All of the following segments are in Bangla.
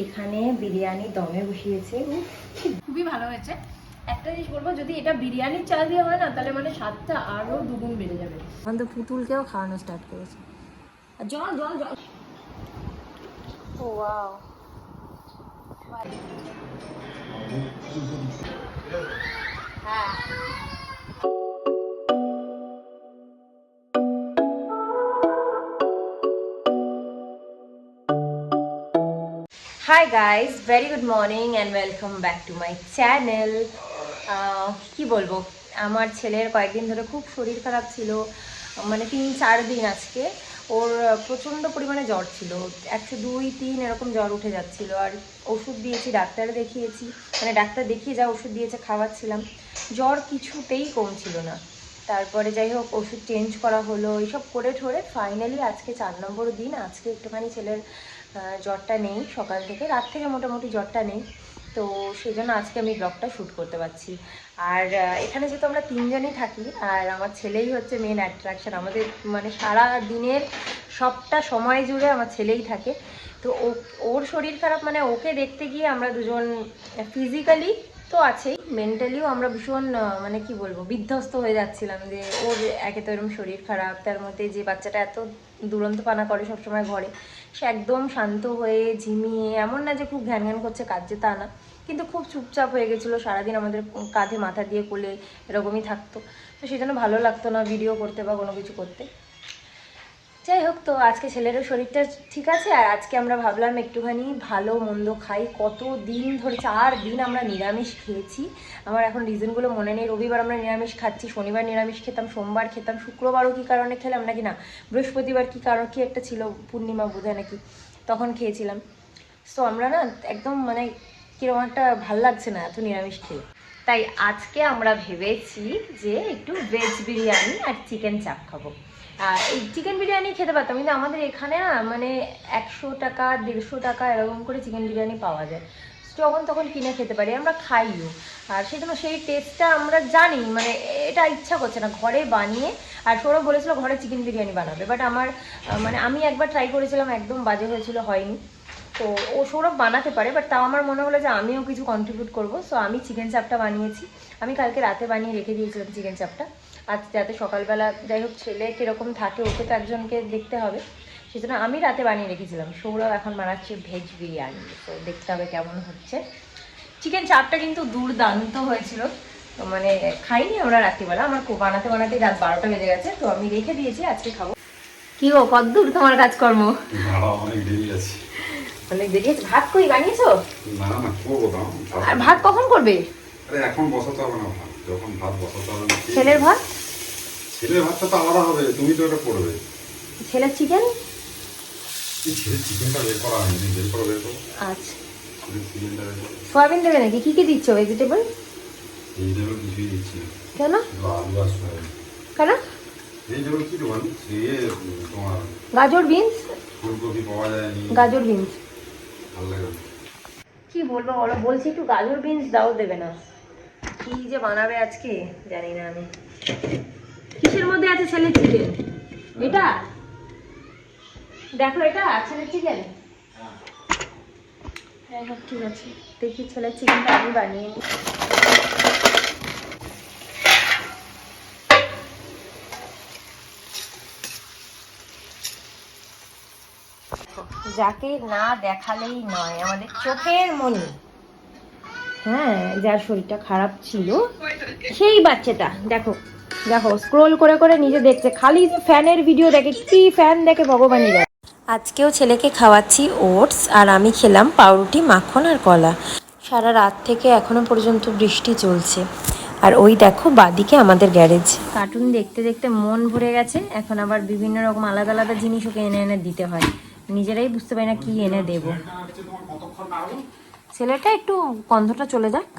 এখানে বিরিয়ানি দমে বসিয়েছে, খুবই ভালো হয়েছে। একটা জিনিস বলবো, যদি এটা বিরিয়ানির চাল দিয়ে হয় না তাহলে মানে স্বাদটা আরো দুগুণ বেড়ে যাবে। এখন তো পুতুলকেও খাওয়ানো স্টার্ট করেছে। জল জল জল। ও ওয়াও। হ্যাঁ। Hi guys, very good morning and welcome back to my channel. কি বলবো, আমার ছেলের কয়েকদিন ধরে খুব শরীর খারাপ ছিল, মানে 3-4 দিন আজকে। ওর প্রচণ্ড পরিমাণে জ্বর ছিল, 102-103 এরকম জ্বর উঠে যাচ্ছিল। আর ওষুধ দিয়েছি, ডাক্তার দেখিয়েছি, মানে ডাক্তার দেখিয়ে যা ওষুধ দিয়েছে খাওয়াচ্ছিলাম, জ্বর কিছুতেই কমছিল না। তারপরে যাই হোক ওষুধ চেঞ্জ করা হলো, এইসব করে ঠোরে ফাইনালি আজকে 4 নম্বর দিন। আজকে একটুখানি ছেলের জ্বরটা নেই, সকাল থেকে রাত থেকে মোটামুটি জ্বরটা নেই, তো সেই জন্য আজকে আমি ব্লগটা শ্যুট করতে পারছি। আর এখানে যেহেতু আমরা 3 জনই থাকি, আর আমার ছেলেই হচ্ছে মেন অ্যাট্রাকশন আমাদের, মানে সারা দিনের সবটা সময় জুড়ে আমার ছেলেই থাকে। তো ওর শরীর খারাপ, মানে ওকে দেখতে গিয়ে আমরা দুজন ফিজিক্যালি তো আছেই, মেন্টালিও আমরা ভীষণ মানে কি বলবো বিধ্বস্ত হয়ে যাচ্ছিলাম যে ওর একে তো এরকম শরীর খারাপ, তার মধ্যে যে বাচ্চাটা এত দুরন্ত পানা করে সবসময় ঘরে, সে একদম শান্ত হয়ে ঝিমিয়ে, এমন না যে খুব ঘ্যান ঘ্যান করছে কাজে, তা না, কিন্তু খুব চুপচাপ হয়ে গেছিলো, সারাদিন আমাদের কাঁধে মাথা দিয়ে কোলে এরকমই থাকতো। তো সেই জন্য ভালো লাগতো না ভিডিও করতে বা কোনো কিছু করতে। যাই হোক, তো আজকে ছেলেরও শরীরটা ঠিক আছে, আর আজকে আমরা ভাবলাম একটুখানি ভালো মন্দ খাই। কত দিন ধরে 4 দিন আমরা নিরামিষ খেয়েছি, আমার এখন রিজনগুলো মনে নেই। রবিবার আমরা নিরামিষ খাচ্ছি, শনিবার নিরামিষ খেতাম, সোমবার খেতাম, শুক্রবারও কী কারণে খেলাম নাকি না, বৃহস্পতিবার কী কারণ কি একটা ছিল, পূর্ণিমা বোধহয় নাকি, তখন খেয়েছিলাম। সো আমরা না একদম মানে কীরকম একটা ভাল লাগছে না এত নিরামিষ খেয়ে। তাই আজকে আমরা ভেবেছি যে একটু ভেজ বিরিয়ানি আর চিকেন চাপ খাবো। এই চিকেন বিরিয়ানি খেতে পারতাম, কিন্তু আমাদের এখানে না মানে 100 টাকা 150 টাকা এরকম করে চিকেন বিরিয়ানি পাওয়া যায়, যখন তখন কিনে খেতে পারি, আমরা খাইও। আর সেই জন্য সেই টেস্টটা আমরা জানি, মানে এটা ইচ্ছা করছে না ঘরে বানিয়ে। আর সৌরভ বলেছিল ঘরে চিকেন বিরিয়ানি বানাবে, বাট আমার মানে আমি একবার ট্রাই করেছিলাম, একদম বাজে হয়েছিল, হয়নি। তো ও সৌরভ বানাতে পারে, বাট তাও আমার মনে হলো যে আমিও কিছু কন্ট্রিবিউট করবো। সো আমি চিকেন চাপটা বানিয়েছি, আমি কালকে রাতে বানিয়ে রেখে দিয়েছিলাম চিকেন চাপটা, আজ যাতে সকালবেলা যাই হোক ছেলে কীরকম থাকে ওকে তো একজনকে দেখতে হবে, সেই জন্য আমি রাতে বানিয়ে রেখেছিলাম। সৌরভ এখন বানাচ্ছে ভেজ বিরিয়ানি, তো দেখতে হবে কেমন হচ্ছে। চিকেন চাপটা কিন্তু দুর্দান্ত হয়েছিল, তো মানে খাইনি আমরা রাত্রিবেলা, আমার বানাতে বানাতে রাত 12টা বেজে গেছে, তো আমি রেখে দিয়েছি, আজকে খাবো। কি গো, কতদূর তোমার কাজকর্ম? অনেক দেরি আছে। অনেক দেরি আছে? ভাত কই বানিয়েছো? না না, করবো দাও। আর ভাত কখন করবে? আরে এখন বসাতে হবে না ভাত, যখন ভাত বসাতে হবে। ছেলের ভাত? ছেলের ভাতটা তো আলাদা হবে, তুমি তো এটা করবে। ছেলের চিকেন? ছেলের চিকেনটা বের করা হয়নি, বের করে বের করো। আচ্ছা, চিকেনটা বের করো। সয়াবিন দেবে নাকি? কি কি দিচ্ছ ভেজিটেবল? ভেজিটেবল কিছুই দিচ্ছি না। কেন? আলু আর সয়াবিন। কেন? ভেজিটেবল কি দেবেন? তোমার গাজর বিনস? ফুলকপি পাওয়া যায়নি। গাজর বিনস ভালো লাগে না। কি বলবো বলো, বলছি একটু গাজর বিনস দাও, দেবে না। কি যে বানাবে আজকে জানি না আমি। কিসের মধ্যে আছে ছেলের চিকেন? এটা দেখো, এটা ছেলের চিকেন। হ্যাঁ হ্যাঁ ঠিক আছে, দেখি ছেলের চিকেনটা আমি বানিয়ে নিই। যাকে না দেখালেই নয়, আমাদের চোখের মনি, হ্যাঁ, যার শরীরটা খারাপ ছিল সেই বাচ্চাটা, দেখো দেখো স্ক্রোল করে করে নিজে দেখছে, খালি ফ্যানের ভিডিও দেখে, কি ফ্যান দেখে ভগবানই জানে। আজকেও ছেলেকে খাওয়াচ্ছি ওটস, আর আমি খেলাম পাউরুটি, মাখন আর কলা। সারা রাত থেকে এখনো পর্যন্ত বৃষ্টি চলছে। আর ওই দেখো বাদিকে আমাদের গ্যারেজ। কার্টুন দেখতে দেখতে মন ভরে গেছে, এখন আবার বিভিন্ন রকম আলাদা আলাদা জিনিস ওকে এনে এনে দিতে হয়, নিজেরাই বুঝতে পারি না কি এনে দেবো। ছেলেটা একটু গন্ধটা চলে যাক।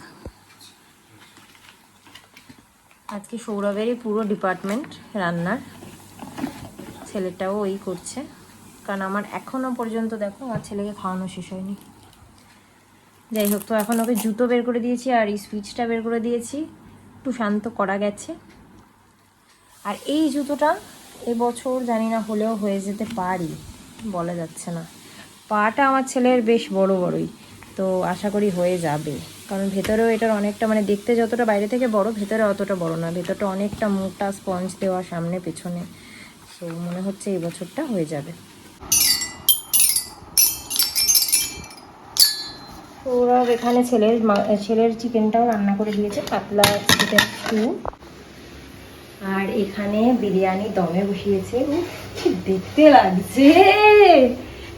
আজকে সৌরভেরই পুরো ডিপার্টমেন্ট রান্নার, ছেলেটাও ওই করছে, কারণ আমার এখনও পর্যন্ত দেখো আমার ছেলেকে খাওয়ানো শেষ হয়নি। যাই হোক, তো এখন ওকে জুতো বের করে দিয়েছি আর এই সুইচটা বের করে দিয়েছি, একটু শান্ত করা গেছে। আর এই জুতোটা এবছর জানি না হলেও হয়ে যেতে পারি, বলা যাচ্ছে না, পাটা আমার ছেলের বেশ বড় বড়ই, তো আশা করি হয়ে যাবে। কারণ ভেতরেও এটার অনেকটা মানে দেখতে যতটা বাইরে থেকে বড়, ভেতরে অতটা বড় না, ভেতরটা অনেকটা মোটা স্পঞ্জ দেওয়া সামনে পেছনে, তো মনে হচ্ছে এই বছরটা হয়ে যাবে। তো ওরা এখানে ছেলের চিকেনটাও রান্না করে দিয়েছে, পাতলা চিকেন স্যুপ। আর এখানে বিরিয়ানি দমে বসিয়েছে। উফ, কি দেখতে লাগছে,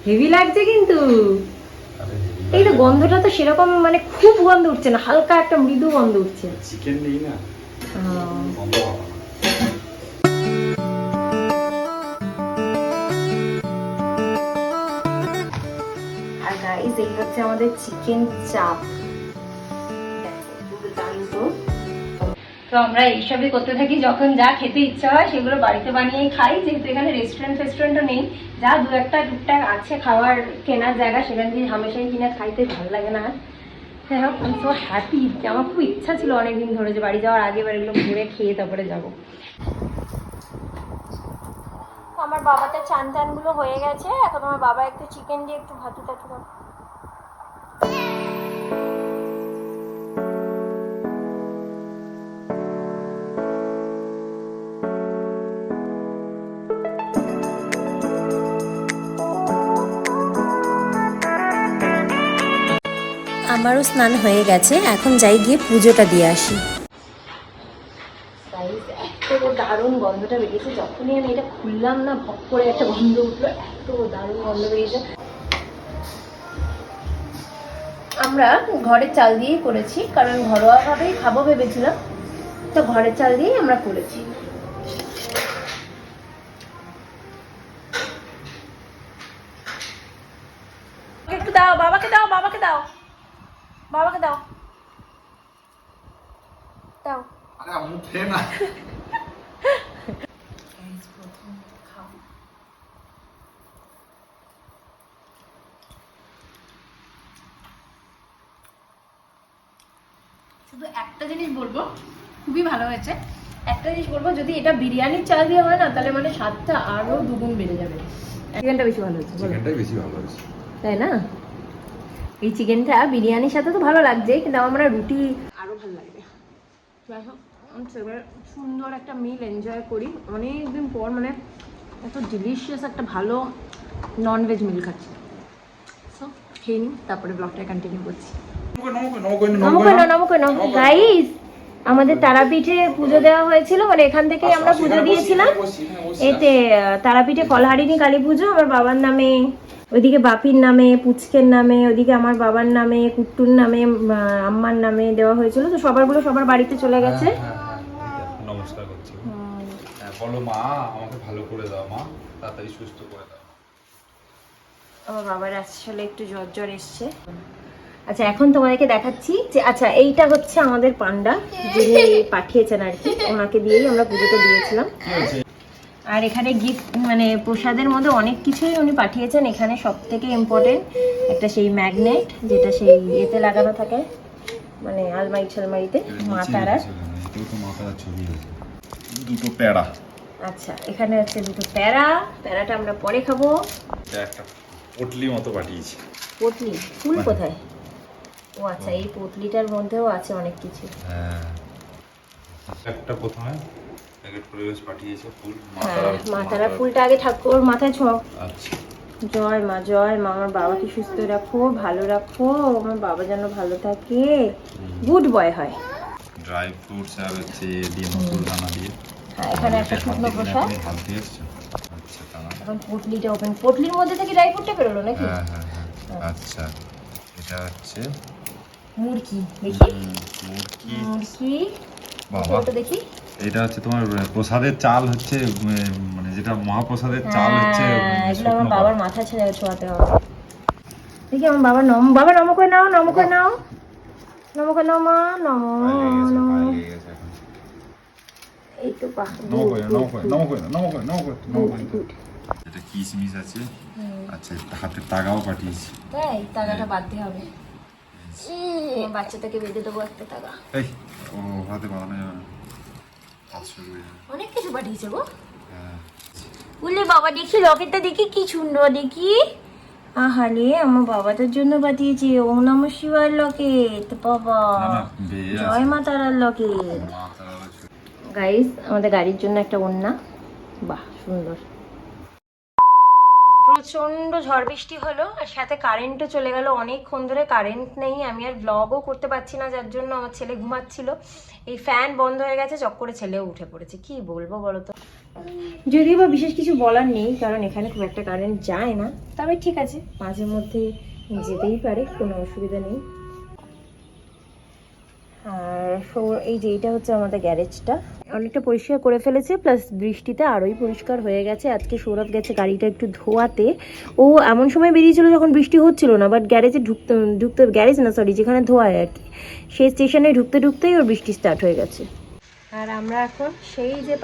হেভি লাগছে কিন্তু। এই তো গন্ধটা তো সেরকম মানে খুব গন্ধ উঠছে না, হালকা একটা মৃদু গন্ধ উঠছে। চিকেন নেই না, গন্ধ হবে না। আর গাইস এই হচ্ছে আমাদের চিকেন চাপ। তো আমরা এইসবই করতে থাকি, যখন যা খেতে ইচ্ছা হয় সেগুলো বাড়িতে বানিয়েই খাই, যেহেতু এখানে রেস্টুরেন্টও নেই। যা দু একটা টুকটাক আছে খাওয়ার কেনার জায়গা, সেখান থেকে হামেশাই কিনা খাইতে ভালো লাগে না। যাই হোক, আমি সো হ্যাপি। আমার খুব ইচ্ছা ছিল অনেকদিন ধরে যে বাড়ি যাওয়ার আগে এগুলো ঘুরে খেয়ে তারপরে যাবো। আমার বাবাতে চান টানগুলো হয়ে গেছে, এখন আমার বাবা একটু চিকেন দিয়ে একটু ভাতু টাতু খাবে। আমারও স্নান হয়ে গেছে, এখন যাই গিয়ে পুজোটা দিয়ে আসি। এত দারুণ গন্ধটা বেরিয়েছে, যখনই আমি এটা খুললাম না ভক করে একটা গন্ধ উঠলো, এত দারুণ গন্ধ বেরিয়েছে। আমরা ঘরের চাল দিয়েই করেছি, কারণ ঘরোয়াভাবেই খাবো ভেবেছিলাম, তো ঘরের চাল দিয়েই আমরা করেছি। একটু দাও, বাবাকে দাও, বাবাকে দাও, বাবাকে দাও, দাও। আরে মুখে না। শুধু একটা জিনিস বলবো, খুবই ভালো হয়েছে। একটা জিনিস বলবো, যদি এটা বিরিয়ানির চাল দিয়ে হয় না, তাহলে মানে স্বাদটা আরো দুগুণ বেড়ে যাবে। চিকেনটা বেশি ভালো হয়েছে, চিকেনটাই বেশি ভালো হয়েছে, তাই না? এই চিকেনটা বিরিয়ানির সাথে তো ভালো লাগছে, কিন্তু আমার মনে হয় রুটি আরো ভালো লাগবে। যাই হোক, এবার সুন্দর একটা মিল এনজয় করি। অনেকদিন পর মানে এত ডিলিশিয়াস একটা ভালো ননভেজ মিল খাচ্ছি। সো খেয়ে নিই, তারপরে ব্লগটা কন্টিনিউ করছি। গাইস, আমাদের তারাপীঠে পুজো দেওয়া হয়েছিল, মানে এখান থেকে আমরা পুজো দিয়েছিলাম। এতে তারাপীঠে ফলহারিণী কালী পুজো আমার বাবার নামে, ওইদিকে বাপির নামে, পুচকের নামে, ওইদিকে আমার বাবার নামে, কুট্টুর নামে, আম্মার নামে দেওয়া হয়েছিল। তো সবারগুলো সবার বাড়িতে চলে গেছে। নমস্কার করছি। বলো মা, আমাকে ভালো করে দাও মা, তাড়াতাড়ি সুস্থ করে দাও। আমার বাবার আসলে একটু জ্বর জ্বর এসছে। আচ্ছা, এখন তোমাদেরকে দেখাচ্ছি যে, আচ্ছা এইটা হচ্ছে আমাদের পান্ডা, যিনি পাঠিয়েছেন আর কি, ওনাকে দিয়েই আমরা পুজোটা দিয়েছিলাম। আর এখানে গিফট মানে প্রসাদের মধ্যে অনেক কিছুই উনি পাঠিয়েছেন। এখানে সব থেকে ইম্পর্টেন্ট একটা সেই ম্যাগনেট, যেটা সেই এতে লাগানো থাকে, মানে আলমারিতে মা তারার ছবি আছে, দুটো প্যাড়া। আচ্ছা, এখানে হচ্ছে দুটো প্যারাটা আমরা পরে খাবো। একটা পটলি মতো পাঠিয়েছি। পটলি ফুল কোথায়? ও আচ্ছা, এই পটলিটার মধ্যেও আছে অনেক কিছু। হ্যাঁ, একটা প্রথমে প্যাকেট করে পাঠিয়েছে ফুল। মা তারা ফুলটা আগে ঠাকুর মাথায় ছোঁয়া। আচ্ছা, জয় মা, জয় মা, আমার বাবাকে সুস্থ রাখো, ভালো রাখো, আমার বাবা যেন ভালো থাকে, গুড বয় হয়। ড্রাই ফ্রুটস আর হচ্ছে দিয়ে নকুল দানা দিয়ে। হ্যাঁ, এখানে একটা শুকনো প্রসাদ। হাত দিয়ে এসছো? আচ্ছা, দাঁড়া। এখন পটলিটা ওপেন, পটলির মধ্যে থেকে ড্রাই ফ্রুটটা বেরোলো নাকি? হ্যাঁ হ্যাঁ হ্যাঁ, আচ্ছা। এটা হচ্ছে মুরগি, দেখি মুরগি। বাবা, ওটা দেখি। এটা হচ্ছে তোমার প্রসাদের চাল, হচ্ছে মানে যেটা মহাপ্রসাদের চাল হচ্ছে। এগুলো আমার বাবার মাথা ছেড়ে ছোঁয়াতে হবে। দেখি আমার বাবা বাবা নম করে নাও, নম করে নাও, নম করে নাও মা, নম। এই তো বাহ, এটা কিশমিশ আছে। আচ্ছা, হাতের তাগাও পাঠিয়েছি। তাই তাগাটা বাঁধতে হবে, আমার বাচ্চাটাকে বেঁধে দেবো একটা তাগা। এই ও হাতে বাঁধানো যাবে না, অনেক কিছু পাঠিয়েছে গো। হ্যাঁ। বলে বাবা, দেখি লকেটটা দেখি কি সুন্দর, দেখি আহারে আমার বাবাদের জন্য বাতিয়েছি ওম নমঃ শিবায় লকেট বাবা, জয় মা তারার লকেট। গাইস আমাদের গাড়ির জন্য একটা ওড়না, বাহ সুন্দর। প্রচন্ড ঝড় বৃষ্টি হলো আর সাথে কারেন্টও চলে গেল, অনেকক্ষণ ধরে কারেন্ট নেই, আমি আর ব্লগও করতে পারছি না, যার জন্য আমার ছেলে ঘুমাচ্ছিল, এই ফ্যান বন্ধ হয়ে গেছে, চক করে ছেলেও উঠে পড়েছে। কি বলবো বলো তো, যদিও বা বিশেষ কিছু বলার নেই কারণ এখানে খুব একটা কারেন্ট যায় না, তবে ঠিক আছে মাঝে মধ্যে যেতেই পারে, কোনো অসুবিধা নেই। আর এই যে এইটা হচ্ছে আমাদের গ্যারেজটা, অনেকটা পরিষ্কার করে ফেলেছে, প্লাস বৃষ্টিতে আরোই পরিষ্কার হয়ে গেছে। আজকে সৌরভ গেছে গাড়িটা একটু ধোয়াতে, ও এমন সময় বেরিয়েছিল যখন বৃষ্টি হচ্ছিল না, বাট গ্যারেজে ঢুকতে গ্যারেজ না সরি যেখানে ধোয়ায় আর কি, সেই স্টেশনে ঢুকতেই ওর বৃষ্টি স্টার্ট হয়ে গেছে। আর আমরা এখন সেই যে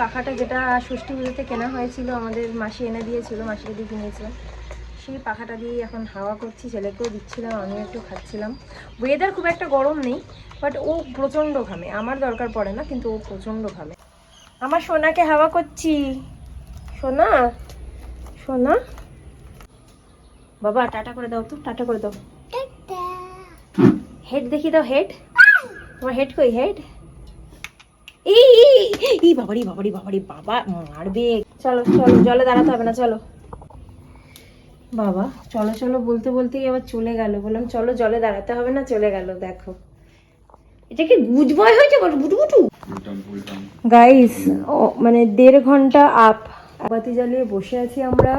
পাখাটা যেটা ষষ্ঠী পুজোতে কেনা হয়েছিল, আমাদের মাসি এনে দিয়েছিল, মাসিকে দিয়ে কিনেছিলাম, সেই পাখাটা দিয়ে এখন হাওয়া করছি, ছেলেকেও দিচ্ছিলাম, আমিও একটু খাচ্ছিলাম। ওয়েদার খুব একটা গরম নেই, বাট ও প্রচণ্ড ঘামে, আমার দরকার পড়ে না কিন্তু ও প্রচণ্ড ঘামে। আমার সোনাকে হাওয়া করছি, সোনা সোনা বাবা টাটা করে দাও তো, টাটা করে দাও, হেড দেখি দাও, হেড তোমার হেড কই, হেড এই বাবারি বাবারি বাবারি বাবা মারবে। চলো চলো জলে দাঁড়াতে হবে না, চলো বাবা, চলো চলো বলতে বলতেই আবার চলে গেল, বললাম চলো জলে দাঁড়াতে হবে না, চলে গেল। দেখো এটা কি গুজবয় হয়েছে বুটুবুটু। গাইস মানে 1.5 ঘন্টা বাতি জ্বালিয়ে বসে আছি আমরা,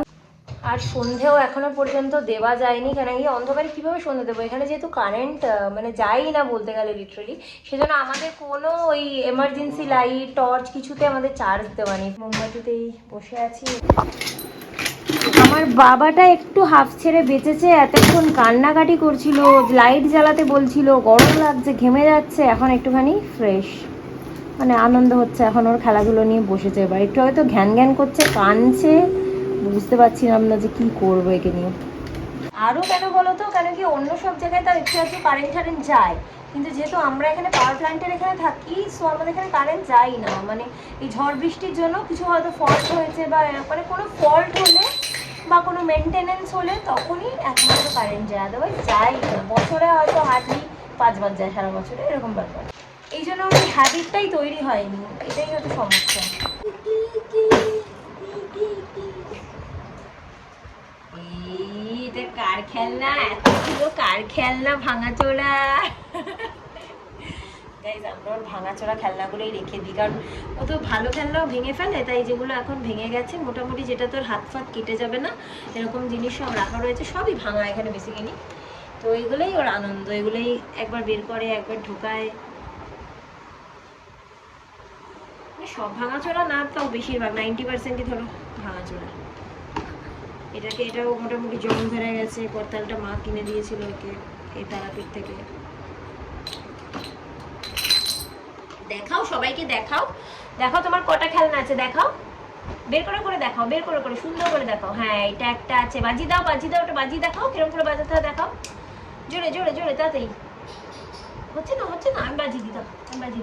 আর সন্ধেও এখনো পর্যন্ত দেওয়া যায়নি, কেন কি অন্ধকারে কিভাবে সন্ধে দেবো, এখানে যেহেতু কারেন্ট মানে যাই না বলতে গেলে লিটারালি, সেজন্য আমাদের কোনো ওই এমার্জেন্সি লাইট টর্চ কিছুতে আমাদের চার্জ দেওয়া নেই, মোমবাতিতেই বসে আছি। আমার বাবাটা একটু হাফ ছেড়ে বেঁচেছে, এতক্ষণ কান্নাকাটি করছিল, লাইট জ্বালাতে বলছিল, গরম লাগছে, ঘেমে যাচ্ছে, এখন একটুখানি ফ্রেশ, মানে আনন্দ হচ্ছে, এখন ওর খেলাধুলো নিয়ে বসেছে। এবার একটু হয়তো ঘ্যান ঘ্যান করছে, কাঁদছে, বুঝতে পারছিলাম না যে কি করবো একে নিয়ে। আরও কেন বলো তো, কেন কি অন্য সব জায়গায় তার একটু একটু কারেন্ট যায়, কিন্তু যেহেতু আমরা এখানে পাওয়ার প্ল্যান্টের এখানে থাকি, সো আমাদের এখানে কারেন্ট যায় না, মানে এই ঝড় বৃষ্টির জন্য কিছু হয়তো ফল্ট হয়েছে বা মানে কোনো ফল্ট হলে বা কোনো মেনটেনেন্স হলে তখনই একমাত্র কারেন্ট যায়, আদারওয়াইজ যায় না, বছরে হয়তো হার্ডলি 5 বার যায় সারা বছরে, এরকম ব্যাপার। এই জন্য ওই হ্যাবিটটাই তৈরি হয়নি, এটাই হয়তো সমস্যা। কার খেলনা, এতগুলো কার খেলনা ভাঙাচোরা, আমরা ওর ভাঙাচোরা খেলনাগুলোই রেখে দিই, কারণ ও তো ভালো খেলনাও ভেঙে ফেলে, তাই যেগুলো এখন ভেঙে গেছে মোটামুটি, যেটা তোর হাত ফাত কেটে যাবে না এরকম জিনিস সব রাখা রয়েছে, সবই ভাঙা এখানে বেসিক্যালি, তো এগুলোই ওর আনন্দ, এগুলোই একবার বের করে একবার ঢোকায়, সব ভাঙাচোরা না তাও বেশিরভাগ 90%ই ধরো ভাঙাচোরা। এটাও মোটামুটি জং ধরে গেছে, করতালটা মা কিনে দিয়েছিল ওকে এই তারাপীঠ থেকে। দেখাও সবাইকে, দেখাও দেখাও তোমার কটা খেলনা আছে, দেখাও, বের করে দেখাও, বের করে সুন্দর করে দেখাও। হ্যাঁ এটা একটা আছে, বাজি দাও ওটা বাজি দেখাও, কিরকম করে বাজাতে হয় দেখাও, জোরে জোরে জোরে, তাতেই হচ্ছে না, আমি বাজি দিই, আমি বাজি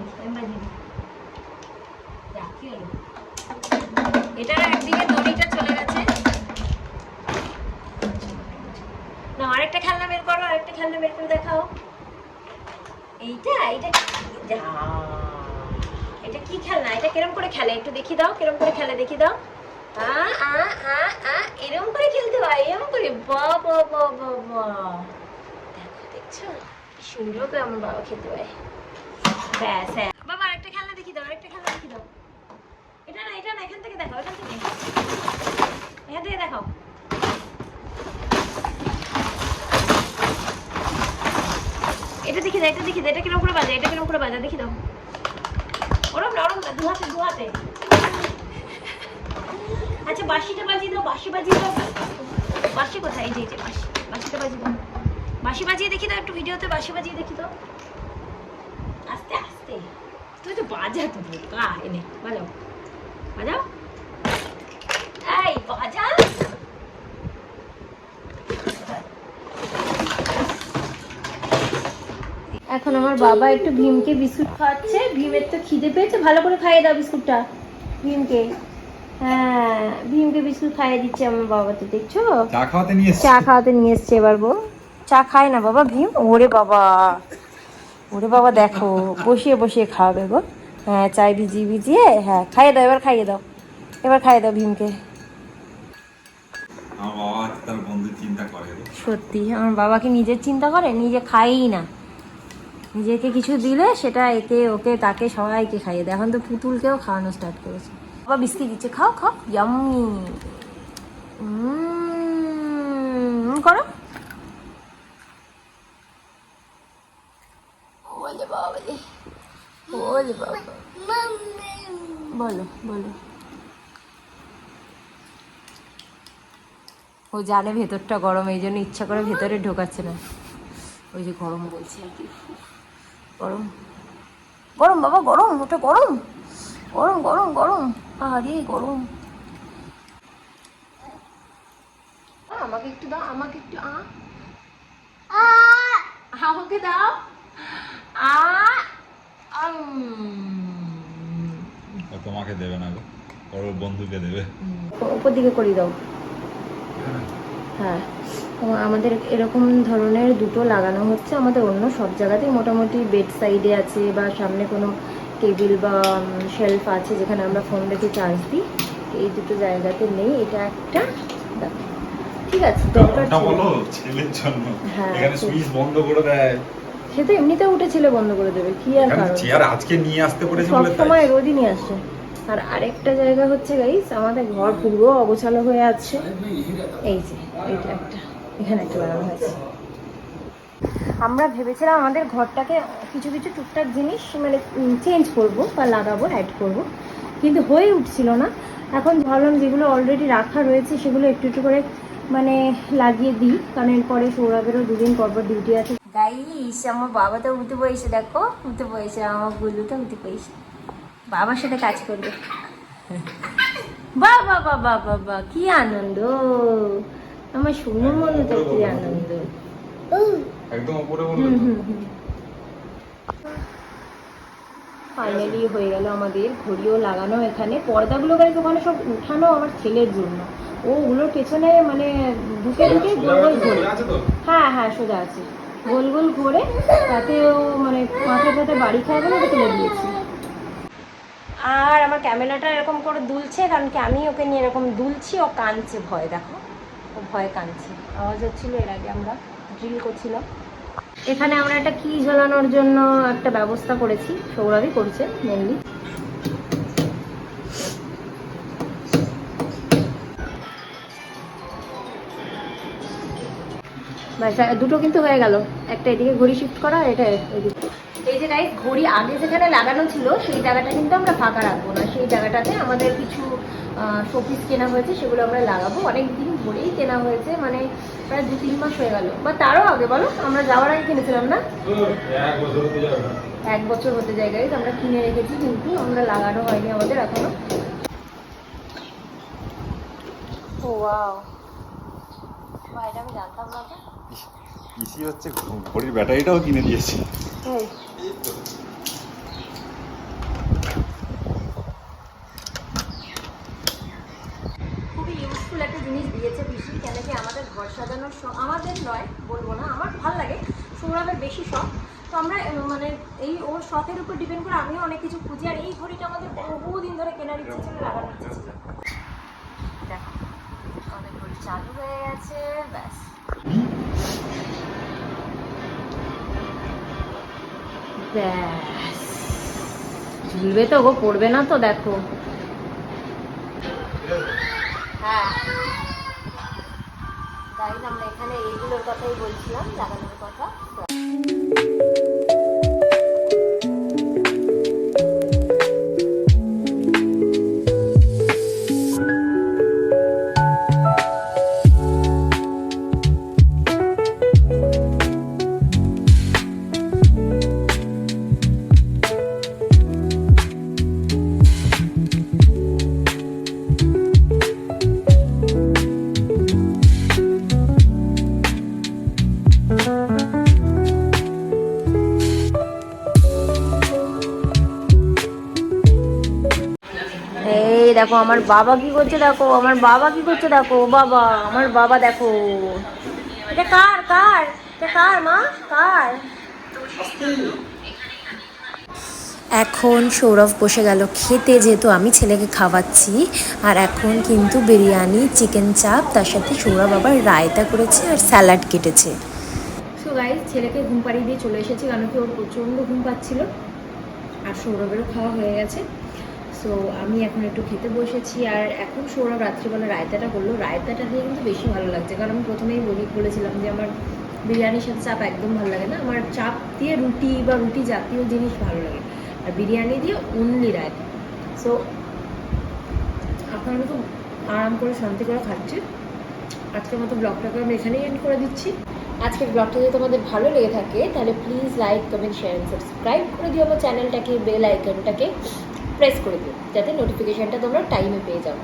দিই। কি হলো, এটার একদিকে দড়িটা চলে গেছে, না আরেকটা খেলনা বের করে দেখাও। এটা কি খেলনা, এটা কিরম করে খেলে একটু দেখি দাও, কিরম করে খেলে দেখি দাও। এরকম করে খেলতে হয়, এরকম করে, বাবা দেখছো কি সুন্দর করে আমার বাবা খেতে হয়। ব্যাস হ্যাঁ বাবা আরেকটা খেলনা দেখি দাও, এটা না এখান থেকে দেখাও, এখান থেকে দেখাও। এটা দেখি দাও, এটা কিরকম করে বাজা, দেখি দাও, ওরম নরম না, দু হাতে। আচ্ছা বাঁশিটা বাজিয়ে দাও, বাঁশি কোথায়, এই যে বাঁশিটা বাজিয়ে দাও, বাঁশি বাজিয়ে দেখি দাও একটু, ভিডিওতে বাঁশি বাজিয়ে দেখি দাও, আস্তে আস্তে, তুই তো বাজা, তো বোকা, এনে বাজাও, এই বাজা। এখন আমার বাবা একটু ভীমকে বিস্কুট খাওয়াচ্ছে, ভীমের তো খিদে পেয়েছে, ভালো করে খাইয়ে দাও বিস্কুটটা ভীমকে, হ্যাঁ, ভীমকে বিস্কুট খাইয়ে দিচ্ছে আমার বাবা, তো দেখছো? চা খাওয়াতে নিয়ে এসেছি। চা খাওয়াতে নিয়ে এসছে এবার গো। চা খায় না বাবা ভীম, ওরে বাবা, ওরে বাবা দেখো বসিয়ে বসিয়ে খাওয়াবে গো। হ্যাঁ, চায় ভিজিয়ে ভিজিয়ে, হ্যাঁ খাইয়ে দাও, এবার খাইয়ে দাও, এবার খাইয়ে দাও ভীমকে। আমার বাবা তার বন্ধু চিন্তা করে। সত্যি আমার বাবাকে নিজের চিন্তা করে, নিজে খায়ই না, নিজেকে কিছু দিলে সেটা একে ওকে তাকে সবাইকে খাইয়ে দেয়। এখন তো পুতুলকেও খাওয়ানো স্টার্ট করেছে। বাবা বিস্কিট দিচ্ছে, খাও খাও, ইয়াম্মি করো। ওলে বাবা রে, ওলে বাবা, বলো বলো। ও জানে ভেতরটা গরম, এই জন্য ইচ্ছা করে ভেতরে ঢোকাচ্ছে না। ওই যে গরম বলছে আর কি, গরম গরম বাবা, গরম, ওটা গরম, গরম গরম গরম, আরে গরম। আমাকে একটু দাও, আমাকে একটু আমাকে দাও। তোমাকে দেবে না গো, ওর বন্ধুকে দেবে। উপর দিকে করে দাও। হ্যাঁ, আমাদের এরকম ধরনের দুটো লাগানো হচ্ছে। আমাদের অন্য সব জায়গাতেই মোটামুটি বেড সাইডে আছে বা সামনে কোনো টেবিল বা শেলফ আছে যেখানে আমরা ফোন রেখে চার্জ দিই। এই দুটো জায়গাতে নেই, এটা একটা দেখো। ঠিক আছে, দরকার বলো ছেলের জন্য হ্যাঁ, এখানে সুইচ বন্ধ করে দেয়। সে তো এমনিতে উঠে ছেলে বন্ধ করে দেবে, কি আর কারণ। চেয়ার আজকে নিয়ে আসতে পেরেছে সব বলে সময় রোজই নিয়ে আসে। আর আরেকটা জায়গা হচ্ছে গাইস, আমাদের ঘর পুরো অগোছালো হয়ে আছে। এই যে এইটা একটা, এখানে একটা লাগানো হয়েছে। আমরা ভেবেছিলাম আমাদের ঘরটাকে কিছু কিছু টুকটাক জিনিস মানে চেঞ্জ করব বা লাগাবো, অ্যাড করব, কিন্তু হয়ে উঠছিল না। এখন ভাবলাম যেগুলো অলরেডি রাখা রয়েছে সেগুলো একটু একটু করে মানে লাগিয়ে দিই, কারণ এরপরে সৌরভেরও দুদিন পর পর ডিউটি আছে। গাইস, আমার বাবা তো উঠে বসে, দেখো উঠে বসে, আমার গুলো তো উঠে বসে বাবার সাথে কাজ করবে। বাবা বাবা বাবা, কি আনন্দ, আমার শুনুর মনে তো কি আনন্দ। একদম উপরে বলবে তো। ফাইনালি হয়ে গেল আমাদের, ঘড়িও লাগানো। এখানে পর্দাগুলো গাইজ ওখানে সব উঠানো আমার ছেলের জন্য। ও ওগুলোর পেছনে মানে ঢুকে ঢুকে গোল গোল ঘোরে। হ্যাঁ হ্যাঁ, সোজা আছে, গোল গোল ঘোরে, তাতে ও মানে মাথায় টাথায় বাড়ি খায় বলে ওকে তুলে দিয়েছি। আর আমার ক্যামেরাটা এরকম করে দুলছে, কারণ কি আমি ওকে নিয়ে এরকম দুলছি, ও কাঁদছে ভয়, দেখো ও ভয় কাঁদছে। আওয়াজ হচ্ছিল, এর আগে আমরা ড্রিল করছিলাম। এখানে আমরা একটা কি ঝোলানোর জন্য একটা ব্যবস্থা করেছি, সৌরভই করছে মেনলি। দুটো কিন্তু হয়ে গেল, একটা এদিকে ঘড়ি শিফট করা, এটা এদিকে। এই যে গাইস, ঘড়ি আগে যেখানে লাগানো ছিল সেই জায়গাটা কিন্তু আমরা ফাঁকা রাখবো না, সেই জায়গাটাতে আমাদের কিছু শোপিস কেনা হয়েছে, সেগুলো আমরা লাগাবো। অনেক দিন ধরেই কেনা হয়েছে, মানে প্রায় 2-3 মাস হয়ে গেল, বা তারও আগে বলো, আমরা যাওয়ার আগে কিনেছিলাম না? 1 বছর হতে যায় গাইস, আমরা কিনে রেখেছি, কিন্তু আমরা লাগানো হয়নি আমাদের এখনো। ও ওয়াও, এটা আমি জানতাম না। ইসি হচ্ছে ঘড়ির ব্যাটারিটাও কিনে দিয়েছি। খুবই ইউজফুল একটা জিনিস দিয়েছে পিসি, কেন কি আমাদের ঘর সাজানোর শখ, আমাদের নয় বলবো না, আমার ভালো লাগে, সৌরভের বেশি শখ। তো আমরা মানে এই ওর শখের উপর ডিপেন্ড করে আমিও অনেক কিছু খুঁজি। আর এই ঘড়িটা আমাদের বহুদিন ধরে কেনার ইচ্ছে ছিল, লাগানোর ইচ্ছে ছিল। দেখো আমাদের ঘড়ি চালু হয়ে গেছে, ব্যাস। ব্যাস, ঝুলবে তো গো, পড়বে না তো, দেখো। হ্যাঁ তাই আমরা এখানে এইগুলোর কথাই বলছিলাম, লাগানোর কথা। দেখো আমার বাবা কি করছে, দেখো আমার বাবা কি করছে, দেখো বাবা, আমার বাবা দেখো। এটা কার কার এটা কার মা, কার? এখন সৌরভ বসে গেল খেতে, যেহেতু আমি ছেলেকে খাওয়াচ্ছি। আর এখন কিন্তু বিরিয়ানি, চিকেন চাপ, তার সাথে সৌরভ আবার রায়তা করেছে আর স্যালাড কেটেছে। সো গাইস, ছেলেকে ঘুম পাড়িয়ে দিয়ে চলে এসেছি, কারণ কি ওর প্রচণ্ড ঘুম পাচ্ছিল। আর সৌরভেরও খাওয়া হয়ে গেছে। সো আমি এখন একটু খেতে বসেছি। আর এখন সৌরভ রাত্রিবেলা রায়তাটা করলো, রায়তাটা দিয়ে কিন্তু বেশি ভালো লাগছে। কারণ আমি প্রথমেই বলেছিলাম যে আমার বিরিয়ানির সাথে চাপ একদম ভালো লাগে না, আমার চাপ দিয়ে রুটি বা রুটি জাতীয় জিনিস ভালো লাগে, আর বিরিয়ানি দিয়ে অনলি রায়তা। সো এখন আমি খুব আরাম করে শান্তি করে খাচ্ছি। আজকের মতো ব্লগটাকে আমি এখানেই এন্ড করে দিচ্ছি। আজকের ব্লগটা যদি তোমাদের ভালো লেগে থাকে তাহলে please like, comment, share and subscribe করে দিও আমার চ্যানেলটাকে, বেল আইকনটাকে প্রেস করে দিও, যাতে নোটিফিকেশানটা তোমরা টাইমে পেয়ে যাও।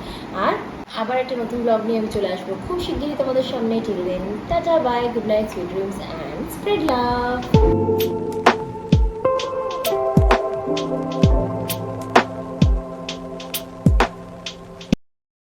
আর আবার একটা নতুন ব্লগ নিয়ে আমি চলে আসবো খুব শিগগিরই তোমাদের সামনে। Till then tata, bye, good night, sweet dreams and spread love.